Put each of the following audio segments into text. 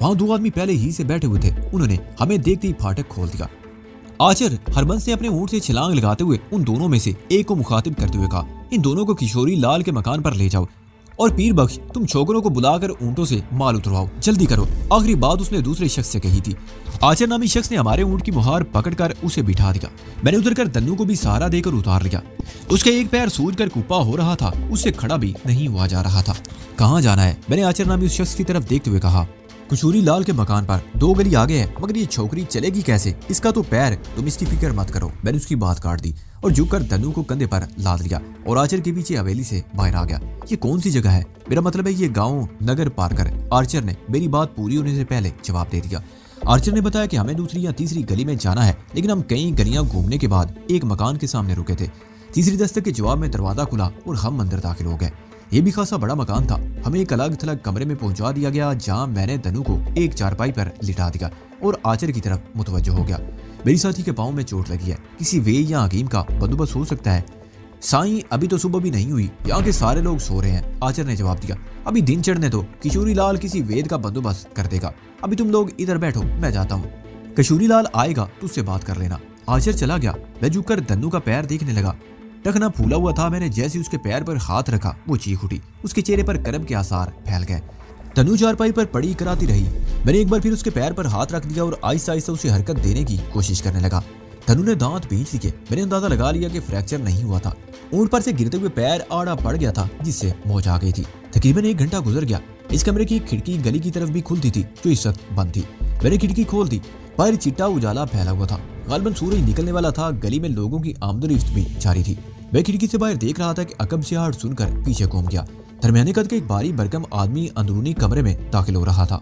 वहाँ 2 आदमी पहले ही से बैठे हुए थे। उन्होंने हमें देखते ही फाटक खोल दिया। आचर हरबंस ने अपने ऊंट से छलांग लगाते हुए उन दोनों में से एक को मुखातिब करते हुए कहा, इन दोनों को किशोरी लाल के मकान पर ले जाओ और पीर बख्श तुम छोकरों को बुलाकर ऊंटों से माल उतरवाओ, जल्दी करो। आखिरी बात उसने दूसरे शख्स से कही थी। आचर नामी शख्स ने हमारे ऊंट की मुहार पकड़कर उसे बिठा दिया। मैंने उतरकर दन्नू को भी सहारा देकर उतार लिया। उसका एक पैर सूजकर कुप्पा हो रहा था, उससे खड़ा भी नहीं हुआ जा रहा था। कहाँ जाना है? मैंने आचर नामी उस शख्स की तरफ देखते हुए कहा। किशोरी लाल के मकान पर 2 गली आगे है, मगर ये छोकरी चलेगी कैसे? इसका तो पैर, तुम इसकी फिक्र मत करो। मैंने उसकी बात काट दी और झुककर दन्नू को कंधे पर लाद लिया और आचर के पीछे हवेली से बाहर आ गया। ये कौन सी जगह है? मेरा मतलब है ये गांव नगर पार कर। आर्चर ने मेरी बात पूरी होने से पहले जवाब दे दिया। आर्चर ने बताया कि हमें दूसरी या तीसरी गली में जाना है, लेकिन हम कई गलियां घूमने के बाद एक मकान के सामने रुके थे। तीसरी दस्तक के जवाब में दरवाजा खुला और हम अंदर दाखिल हो गए। ये भी खासा बड़ा मकान था। हमें एक अलग थलग कमरे में पहुंचा दिया गया, जहां मैंने दन्नू को एक चारपाई पर लिटा दिया और आचर की तरफ मुतवज्जो हो गया। मेरी साथी के पाँव में चोट लगी है, किसी वे या हकीम का बंदोबस्त हो सकता है? साईं, अभी तो सुबह भी नहीं हुई, यहाँ के सारे लोग सो रहे हैं। आचर ने जवाब दिया। अभी दिन चढ़ने दो, किशोरी लाल किसी वेद का बंदोबस्त कर देगा। अभी तुम लोग इधर बैठो, मैं जाता हूँ। किशोरी लाल आएगा तो उससे बात कर लेना। आचर चला गया। मैं झुककर दन्नू का पैर देखने लगा। टखना फूला हुआ था। मैंने जैसे उसके पैर पर हाथ रखा, वो चीख उठी। उसके चेहरे पर करब के आसार फैल गए। दन्नू चारपाई पर पड़ी कराती रही। मैंने एक बार फिर उसके पैर पर हाथ रख दिया और आहिस्ता आहिस्ता उसे हरकत देने की कोशिश करने लगा। दन्नू ने दांत भींच लिए। मैंने अंदाजा लगा लिया कि फ्रैक्चर नहीं हुआ था। ऊंट पर से गिरते हुए पैर आड़ा पड़ गया था, जिससे मौज आ गई थी। तकरीबन 1 घंटा गुजर गया। इस कमरे की खिड़की गली की तरफ भी खुलती थी, जो इस वक्त बंद थी। मैंने खिड़की खोल दी। बाहर चिट्टा उजाला फैला हुआ था। गालिबन सूरज निकलने वाला था। गली में लोगों की आमदोरफ्त भी जारी थी। मैं खिड़की से बाहर देख रहा था कि अकब से आहट सुनकर पीछे घूम गया। दरमियाने कद के एक भारी भरकम आदमी अंदरूनी कमरे में दाखिल हो रहा था।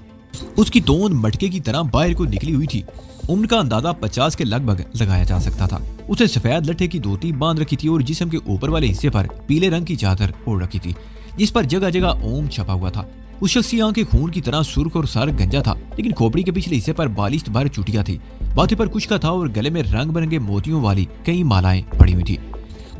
उसकी तोंद मटके की तरह बाहर को निकली हुई थी। उम्र का अंदाजा 50 के लगभग लगाया जा सकता था। उसे सफेद लट्ठे की धोती बांध रखी थी और जिस्म के ऊपर वाले हिस्से पर पीले रंग की चादर ओढ़ रखी थी, जिस पर जगह जगह ओम छपा हुआ था। उस शख्स की आंखें खून की तरह सुर्ख और सर गंजा था, लेकिन खोपड़ी के पिछले हिस्से पर बालिश भर चुटिया थी। बातें पर कुछ का था और गले में रंग बिरंगे मोतियों वाली कई मालाएं पड़ी हुई थी।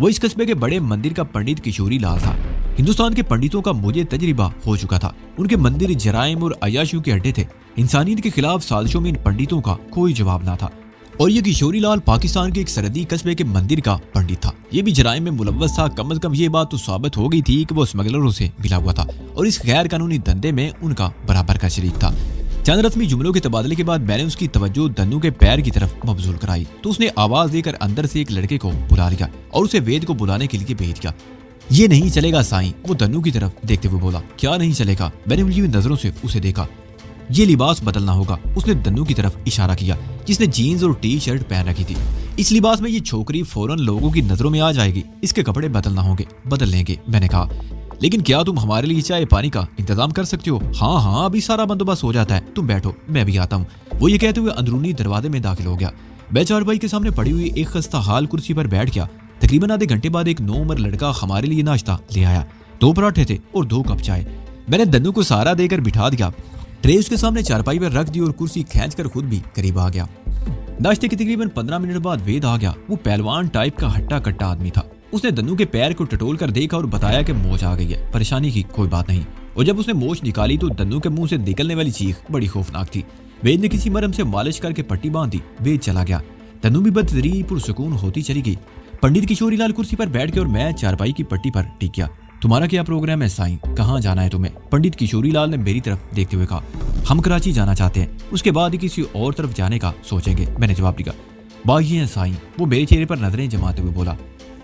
वो इस कस्बे के बड़े मंदिर का पंडित किशोरी लाल था। हिंदुस्तान के पंडितों का मुझे तजर्बा हो चुका था। उनके मंदिर जराइम और अयाशियों के अड्डे थे। इंसानियत के खिलाफ साजिशों में इन पंडितों का कोई जवाब ना था। और ये किशोरी लाल पाकिस्तान के एक सरहदी कस्बे के मंदिर का पंडित था। ये भी जराइम में मुलव्वस था। कम से कम ये बात तो साबित हो गई थी कि वो स्मगलरों से मिला हुआ था और इस गैर कानूनी धंधे में उनका बराबर का शरीक था। चंद रस्मी जुमलों के तबादले के बाद मैंने उसकी तवज्जो दन्नू के पैर की तरफ मबजूल कराई तो उसने आवाज देकर अंदर से एक लड़के को बुला लिया और उसे वेद को बुलाने के लिए भेज दिया। ये नहीं चलेगा साईं, वो दन्नू की तरफ देखते हुए बोला। क्या नहीं चलेगा? मैंने उलझी हुई नजरों से उसे देखा। ये लिबास बदलना होगा। उसने दन्नू की तरफ इशारा किया, जिसने जीन्स और टी शर्ट पहन रखी थी। इस लिबास में ये छोकरी फौरन लोगों की नजरों में आ जाएगी। इसके कपड़े बदलना होंगे। बदल लेंगे, मैंने कहा। लेकिन क्या तुम हमारे लिए चाय पानी का इंतजाम कर सकते हो? हाँ, अभी सारा बंदोबस्त हो जाता है, तुम बैठो, मैं भी आता हूँ। वो ये कहते हुए अंदरूनी दरवाजे में दाखिल हो गया। मैं चारपाई के सामने पड़ी हुई एक खस्ता हाल कुर्सी पर बैठ गया। तकरीबन आधे घंटे बाद एक 9 उम्र लड़का हमारे लिए नाश्ता ले आया। 2 पराठे थे और 2 कप चाय। मैंने दन्नू को सहारा देकर बिठा दिया। ट्रे उसके सामने चारपाई पर रख दी और कुर्सी खींचकर खुद भी करीब आ गया। नाश्ते के तकरीबन 15 मिनट बाद वेद आ गया। वो पहलवान टाइप का हट्टा कट्टा आदमी था। उसने दन्नू के पैर को टटोल कर देखा और बताया कि मोच आ गई है। परेशानी की कोई बात नहीं। और जब उसने मोच निकाली तो दन्नू के मुंह से निकलने वाली चीख बड़ी खौफनाक थी। वेद ने किसी मरहम से मालिश करके पट्टी बांध दी। वेद चला गया। दन्नू भी बदतरीन पुरसुकून होती चली गई। पंडित किशोरी लाल कुर्सी पर बैठ के और मैं चारपाई की पट्टी पर टिक गया। तुम्हारा क्या प्रोग्राम है साईं? कहाँ जाना है तुम्हें? पंडित किशोरी लाल ने मेरी तरफ देखते हुए कहा। हम कराची जाना चाहते हैं, उसके बाद ही किसी और तरफ जाने का सोचेंगे, मैंने जवाब दिया। बागी हैं साईं, वो मेरे चेहरे पर नजरें जमाते हुए बोला।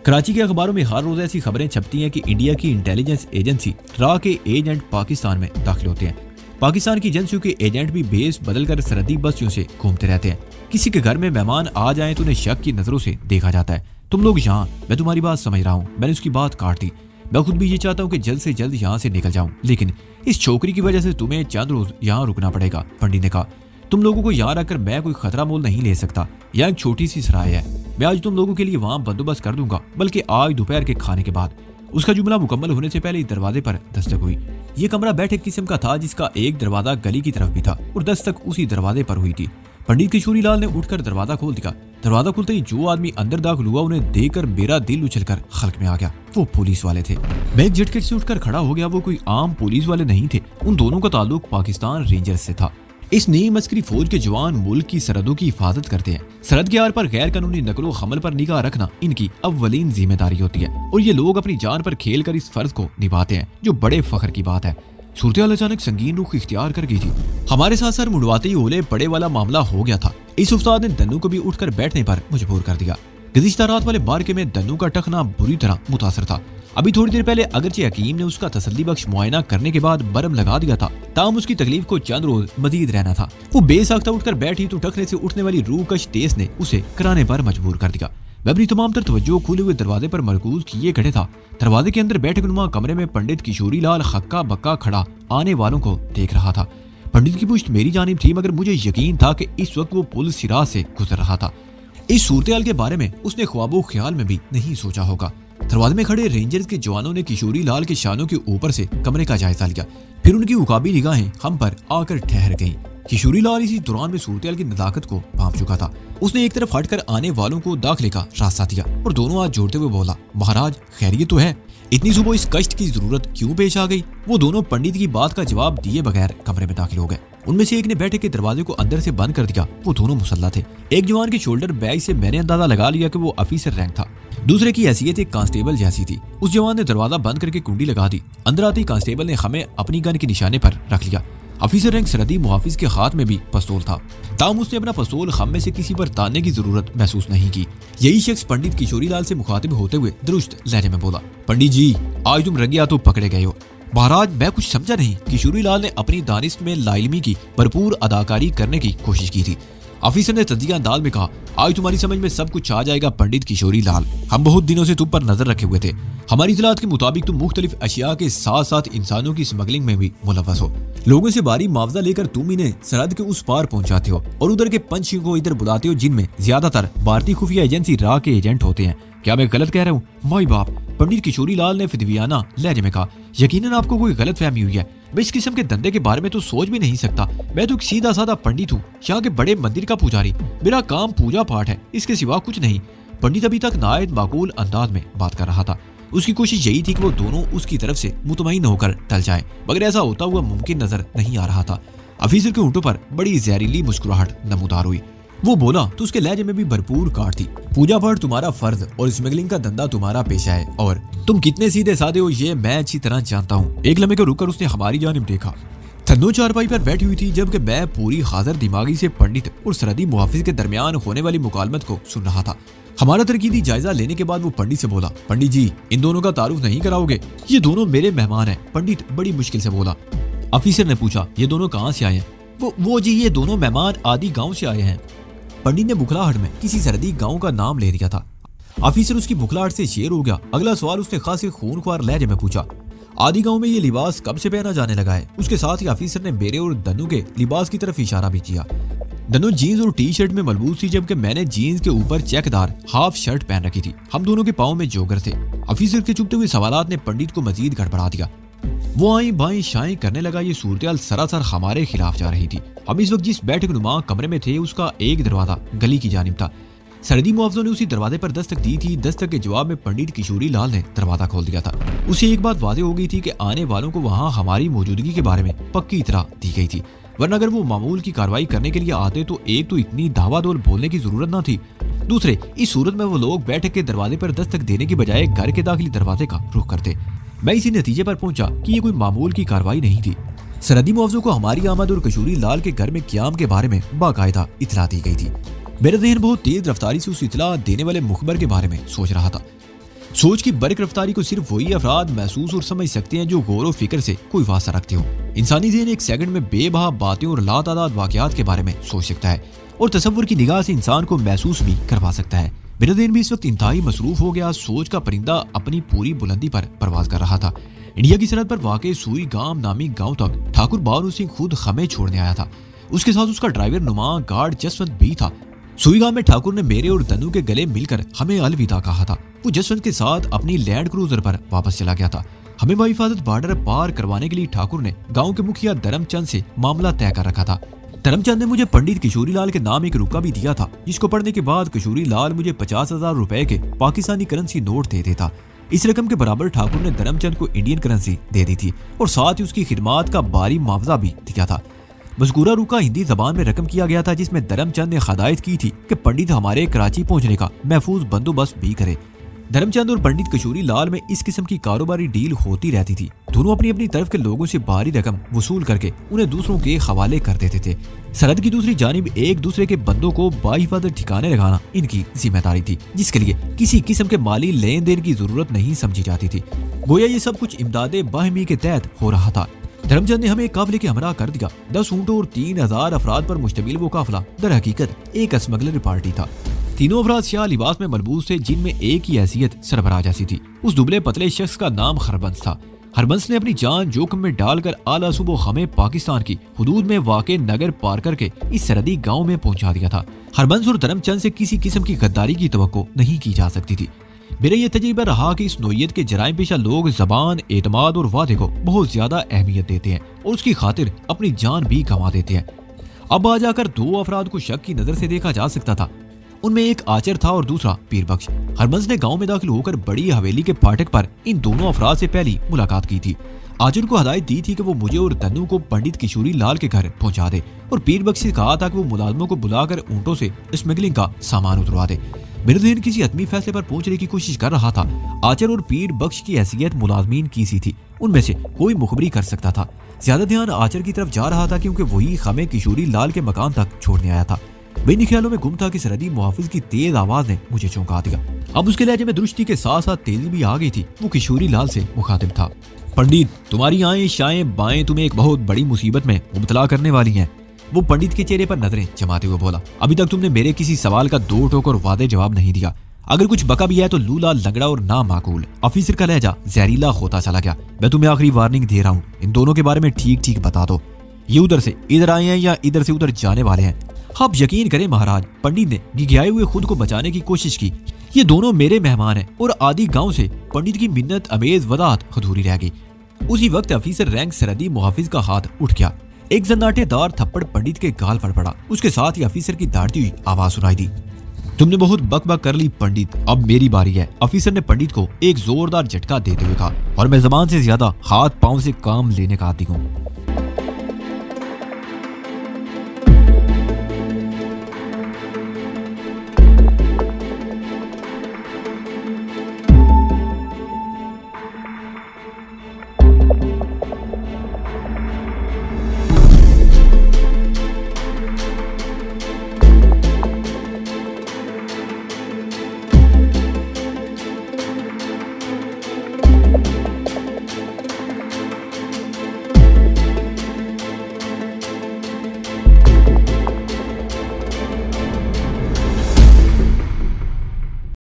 कराची के अखबारों में हर रोज ऐसी खबरें छपती हैं कि इंडिया की इंटेलिजेंस एजेंसी ट्रा के एजेंट पाकिस्तान में दाखिल होते हैं। पाकिस्तान की एजेंसियों के एजेंट भी बेस बदलकर सरहदी बस्तियों से घूमते रहते हैं। किसी के घर में मेहमान आ जाएं तो उन्हें शक की नजरों से देखा जाता है। तुम लोग यहाँ, मैं तुम्हारी बात समझ रहा हूँ। मैंने उसकी बात काट दी। मैं खुद भी ये चाहता हूँ कि जल्द से जल्द यहाँ से निकल जाऊँ, लेकिन इस छोकरी की वजह से तुम्हें चंद रोज यहाँ रुकना पड़ेगा। पंडित ने कहा। तुम लोगों को यहाँ रखकर मैं कोई खतरा मोल नहीं ले सकता। यहाँ एक छोटी सी सराय है। मैं आज तुम लोगों के लिए वहाँ बंदोबस्त कर दूंगा, बल्कि आज दोपहर के खाने के बाद। उसका जुमला मुकम्मल होने से पहले दरवाजे पर दस्तक हुई। ये कमरा बैठक किस्म का था, जिसका एक दरवाजा गली की तरफ भी था और दस्तक उसी दरवाजे पर हुई थी। पंडित किशोरी लाल ने उठकर दरवाजा खोल दिया। दरवाजा खुलते ही जो आदमी अंदर दाखिल हुआ, उन्हें देखकर मेरा दिल उछलकर खल्क में आ गया। वो पुलिस वाले थे। मैं एक झटके से उठकर खड़ा हो गया। वो कोई आम पुलिस वाले नहीं थे। उन दोनों का ताल्लुक पाकिस्तान रेंजर्स से था। इस नई मस्करी फौज के जवान मुल्क की सरहदों की हिफाजत करते हैं। सरहद के आर पर गैर कानूनी नकलो हमल पर निगाह रखना इनकी अव्वलीन जिम्मेदारी होती है और ये लोग अपनी जान पर खेल कर इस फर्ज को निभाते हैं, जो बड़े फख्र की बात है। सूरत अचानक संगीन रुख इख्तियार कर गई थी। हमारे साथ सर मुड़वाते ही ओले पड़े वाला मामला हो गया था। इस उस्ताद ने दन्नू को भी उठकर बैठने पर मजबूर कर दिया। गुज़िश्ता रात वाले मार्के में दन्नू का टखना बुरी तरह मुतासर था। अभी थोड़ी देर पहले अगरचे हकीम ने उसका तसल्ली बख्श मुआयना करने के बाद बरम लगा दिया था, ताम उसकी तकलीफ को चंद रोज मजीद रहना था। वो बेसाख्ता उठकर बैठी तो टखने से उठने वाली रूहकश तेज ने उसे कराने पर मजबूर कर दिया। वह अपनी तमाम तर तवज्जो खुले हुए दरवाजे पर मरकूज किए खड़े था। दरवाजे के अंदर बैठे नुमा कमरे में पंडित किशोरी लाल हक्का बक्का खड़ा आने वालों को देख रहा था। पंडित की पुश्त मेरी जानिब थी, मगर मुझे यकीन था कि इस वक्त वो पुल सिरा से गुजर रहा था। इस सूरत के बारे में उसने ख्वाबो ख्याल में भी नहीं सोचा होगा। दरवाजे में खड़े रेंजर्स के जवानों ने किशोरी लाल के शानों के ऊपर से कमरे का जायजा लिया, फिर उनकी उकाबी निगाहें हम पर आकर ठहर गईं। किशोरी लाल इसी दौरान में सूरत की नजाकत को भांप चुका था। उसने एक तरफ हटकर आने वालों को दाखिले का रास्ता दिया और दोनों हाथ जोड़ते हुए बोला, महाराज खैरियत तो है? इतनी सुबह इस कष्ट की जरूरत क्यों पेश आ गई? वो दोनों पंडित की बात का जवाब दिए बगैर कमरे में दाखिल हो गए। उनमें से एक ने बैठे के दरवाजे को अंदर से बंद कर दिया। वो दोनों मुसल्ला थे। एक जवान के शोल्डर बैग से मैंने अंदाजा लगा लिया कि वो ऑफिसर रैंक था। दूसरे की हैसियत एक कांस्टेबल जैसी थी। उस जवान ने दरवाजा बंद करके कुंडी लगा दी। अंदर आते ही कांस्टेबल ने हमें अपनी गन के निशाने पर रख लिया। ऑफिसर रैंक सरहदी मुहाफिज के हाथ में भी पिस्तौल था, ताम उसने अपना पिस्तौल हम में से किसी पर तानने की जरूरत महसूस नहीं की। यही शख्स पंडित किशोरी लाल से मुखातिब होते हुए दुरुस्त लहजे में बोला, पंडित जी आज तुम रंगे हाथों पकड़े गए हो। महाराज मैं कुछ समझा नहीं। किशोरी लाल ने अपनी दानिश में लाइलमी की भरपूर अदाकारी करने की कोशिश की थी। ऑफिसर ने तजिया अंदाज में कहा, आज तुम्हारी समझ में सब कुछ आ जाएगा पंडित किशोरी लाल। हम बहुत दिनों से तुम पर नजर रखे हुए थे। हमारी इतलात के मुताबिक तुम मुख्तलिफ अशिया के साथ साथ इंसानों की स्मगलिंग में भी मुलव्वस हो। लोगों से भारी मुआवजा लेकर तुम इन्हें सरहद के उस पार पहुंचाते हो और उधर के पंछियों को इधर बुलाते हो, जिनमें ज्यादातर भारतीय खुफिया एजेंसी राह के एजेंट होते हैं। क्या मैं गलत कह रहा हूँ? माई बाप, पंडित किशोरी लाल ने फिदवियाना लहजे में कहा, यकीनन आपको कोई गलत फहमी हुई है। मैं इस किस्म के धंधे के बारे में तो सोच भी नहीं सकता। मैं तो एक सीधा साधा पंडित हूँ, यहाँ के बड़े मंदिर का पुजारी। मेरा काम पूजा पाठ है, इसके सिवा कुछ नहीं। पंडित अभी तक नायत माकूल अंदाज में बात कर रहा था। उसकी कोशिश यही थी कि वो दोनों उसकी तरफ से मुतमईन होकर टल जाए, मगर ऐसा होता हुआ मुमकिन नजर नहीं आ रहा था। ऑफिसर के होंठों पर बड़ी जहरीली मुस्कुराहट नमूदार हुई। वो बोला तो उसके लहजे में भी भरपूर काट थी। पूजा पाठ तुम्हारा फर्ज और स्मगलिंग का धंधा तुम्हारा पेशा है, और तुम कितने सीधे साधे हो ये मैं अच्छी तरह जानता हूँ। एक लम्हे को रुककर उसने हमारी जानिब देखा। थन्नो चारपाई पर बैठी हुई थी, जबकि मैं पूरी हाजिर दिमागी से पंडित और सरहदी मुहाफिज के दरमियान होने वाली मुकालमत को सुन रहा था। हमारा तरकीदी जायजा लेने के बाद वो पंडित से बोला, पंडित जी इन दोनों का तारुफ नहीं कराओगे? ये दोनों मेरे मेहमान हैं। पंडित बड़ी मुश्किल से बोला। ऑफिसर ने पूछा, ये दोनों कहाँ से आए हैं? वो जी ये दोनों मेहमान आदि गाँव से आए हैं। पंडित ने बुखलाहट में किसी सरहदी गांव का नाम ले दिया था। ऑफिसर उसकी बुखलाहट से शेर हो गया। अगला सवाल उसने खासे खूनख्वार लहजे में पूछा, आदि गांव में ये लिबास कब से पहना जाने लगा है? उसके साथ ही ऑफिसर ने मेरे और दन्नू के लिबास की तरफ इशारा भी किया। दन्नू जीन्स और टी शर्ट में मलबूस थी, जबकि मैंने जीन्स के ऊपर चेकदार हाफ शर्ट पहन रखी थी। हम दोनों के पाँव में जोगर थे। ऑफिसर के चुपते हुए सवालात ने पंडित को मजीद गड़बड़ा दिया। वो आई बाई शाएं करने लगा। ये सूरत सरासर हमारे खिलाफ जा रही थी। हम इस वक्त जिस बैठक नुमा कमरे में थे, उसका एक दरवाजा गली की जानिब था। सरहदी मुआवजों ने उसी दरवाजे पर दस्तक दी थी। दस्तक के जवाब में पंडित किशोरी लाल ने दरवाजा खोल दिया था। उसे एक बात वाज़ेह हो गई थी कि आने वालों को वहाँ हमारी मौजूदगी के बारे में पक्की इतला दी गई थी, वरना अगर वो मामूल की कार्रवाई करने के लिए आते तो एक तो इतनी धावाधोल बोलने की जरूरत न थी। दूसरे, इस सूरत में वो लोग बैठक के दरवाजे पर दस्तक देने की बजाय घर के दाखिली दरवाजे का रुख करते। मैं इसी नतीजे पर पहुंचा कि ये कोई मामूल की कार्रवाई नहीं थी। सरहदी मुआवजों को हमारी आमद और किशोरी लाल के घर में क्याम के बारे में बाकायदा इतला दी गई थी। मेरा ज़हन बहुत तेज रफ्तारी से उस इतला देने वाले मुखबर के बारे में सोच रहा था। सोच की बरक रफ्तारी को सिर्फ वही अफराद महसूस और समझ सकते हैं जो गौर व फिक्र से कोई वास्ता रखते हो। इंसानी ज़हन एक सेकंड में बेबहा बातें और लातादाद वाक़यात के बारे में सोच सकता है और तसव्वुर की निगाह से इंसान को महसूस भी करवा सकता है। मेरा ज़हन भी इस वक्त इंतहाई मसरूफ हो गया। सोच का परिंदा अपनी पूरी बुलंदी पर परवाज कर रहा था। इंडिया की सरहद पर वाक़े सुई गांव नामी गांव तक ठाकुर बारू सिंह खुद हमें छोड़ने आया था। उसके साथ उसका ड्राइवर नुमा गार्ड जसवंत भी था। सुई गांव में ठाकुर ने मेरे और दन्नू के गले मिलकर हमें अलविदा कहा था। वो जसवंत के साथ अपनी लैंड क्रूजर पर वापस चला गया था। हमें बाहिफाजत बॉर्डर पार करवाने के लिए ठाकुर ने गाँव के मुखिया धर्मचंद से मामला तय कर रखा था। धर्मचंद ने मुझे पंडित किशोरी लाल के नाम एक रुका भी दिया था, जिसको पढ़ने के बाद किशोरी लाल मुझे 50,000 रुपए के पाकिस्तानी करेंसी नोट दे देता। इस रकम के बराबर ठाकुर ने धर्मचंद को इंडियन करेंसी दे दी थी और साथ ही उसकी खिदमात का भारी मुआवजा भी दिया था। मज़कूरा रुका हिंदी जबान में रकम किया गया था, जिसमें धर्मचंद ने हदायत की थी कि पंडित हमारे कराची पहुंचने का महफूज बंदोबस्त भी करे। धर्मचंद और पंडित किशोरी लाल में इस किस्म की कारोबारी डील होती रहती थी। दोनों अपनी अपनी तरफ के लोगों से भारी रकम वसूल करके उन्हें दूसरों के हवाले कर देते थे। सरहद की दूसरी जानिब एक दूसरे के बंदों को बाहिफाजत ठिकाने लगाना इनकी जिम्मेदारी थी, जिसके लिए किसी किस्म के माली लेन देन की जरूरत नहीं समझी जाती थी। गोया ये सब कुछ इमदादे बाहिमी के तहत हो रहा था। धर्मचंद ने हमें काफिले के हमरा कर दिया। 10 ऊंटों और 3000 अफराद पर मुश्तमिल वो काफिला दर हकीकत एक स्मगलर पार्टी था। तीनों अफराद स्याह लिबास में मलबूस थे, जिनमें एक ही हैसियत सरबराह जैसी थी। उस दुबले पतले शख्स का नाम हरबंस था। हरबंस ने अपनी जान जोखिम में डालकर आला सुबह हमें पाकिस्तान की हुदूद में वाक़े नगर पार करके इस सरहदी गांव में पहुंचा दिया था। हरबंस और धर्मचंद से किसी किस्म की गद्दारी की तवक्को नहीं की जा सकती थी। मेरा यह तजुर्बा रहा कि इस नौइयत के जराइम पेशा लोग ज़बान, एतमाद और वादे को बहुत ज्यादा अहमियत देते हैं और उसकी खातिर अपनी जान भी गंवा देते हैं। अब आ जाकर 2 अफराद को शक की नजर से देखा जा सकता था। उनमें एक आचर था और दूसरा पीर बख्श। हरबंस ने गांव में दाखिल होकर बड़ी हवेली के फाटक पर इन दोनों अफराद से पहली मुलाकात की थी। आचर को हदायत दी थी कि वो मुझे और तन्नू को पंडित किशोरी लाल के घर पहुंचा दे और पीर बख्श से कहा था कि वो मुलाजमों को बुलाकर ऊंटों से स्मगलिंग का सामान उतरवा दे। मेरे ज़हन किसी हतमी फैसले पर पहुंचने की कोशिश कर रहा था। आचर और पीर बख्श की हैसियत मुलाजमीन की सी थी, उनमें से कोई मुखबरी कर सकता था। ज्यादा ध्यान आचर की तरफ जा रहा था क्योंकि वही हमें किशोरी लाल के मकान तक छोड़ने आया था। इन ख्यालों में गुम था कि सरहदी मुहाफिज की तेज आवाज ने मुझे चौंका दिया। अब उसके लहजे में दुरुस्ती के साथ साथ तेजी भी आ गई थी। वो किशोरी लाल से मुखातिब था। पंडित, तुम्हारी आएं शाएं बाएं तुम्हें एक बहुत बड़ी मुसीबत में मुब्तला करने वाली हैं। वो पंडित के चेहरे पर नजरें जमाते हुए बोला। अभी तक तुमने मेरे किसी सवाल का 2 टोक और वादे जवाब नहीं दिया। अगर कुछ बका भी है तो लूला, लंगड़ा और ना माकूल। ऑफिसर का लहजा जहरीला होता चला गया। मैं तुम्हें आखिरी वार्निंग दे रहा हूँ, इन दोनों के बारे में ठीक ठीक बता दो। ये उधर से इधर आए हैं या इधर से उधर जाने वाले हैं? आप यकीन करें महाराज, पंडित ने गिघाए हुए खुद को बचाने की कोशिश की। ये दोनों मेरे मेहमान हैं और आदि गांव से पंडित की मिन्नत अमेज वदात अधूरी रह गई। उसी वक्त ऑफिसर रैंक सरहदी मुहाफिज का हाथ उठ गया। एक जन्नाटेदार थप्पड़ पंडित के गाल पर पड़ा। उसके साथ ही ऑफिसर की दाढ़ती हुई आवाज सुनाई दी। तुमने बहुत बक कर ली पंडित, अब मेरी बारी है। ऑफिसर ने पंडित को एक जोरदार झटका देते हुए कहा। और मैं जबान से ज्यादा हाथ पांव से काम लेने का आदी हूँ।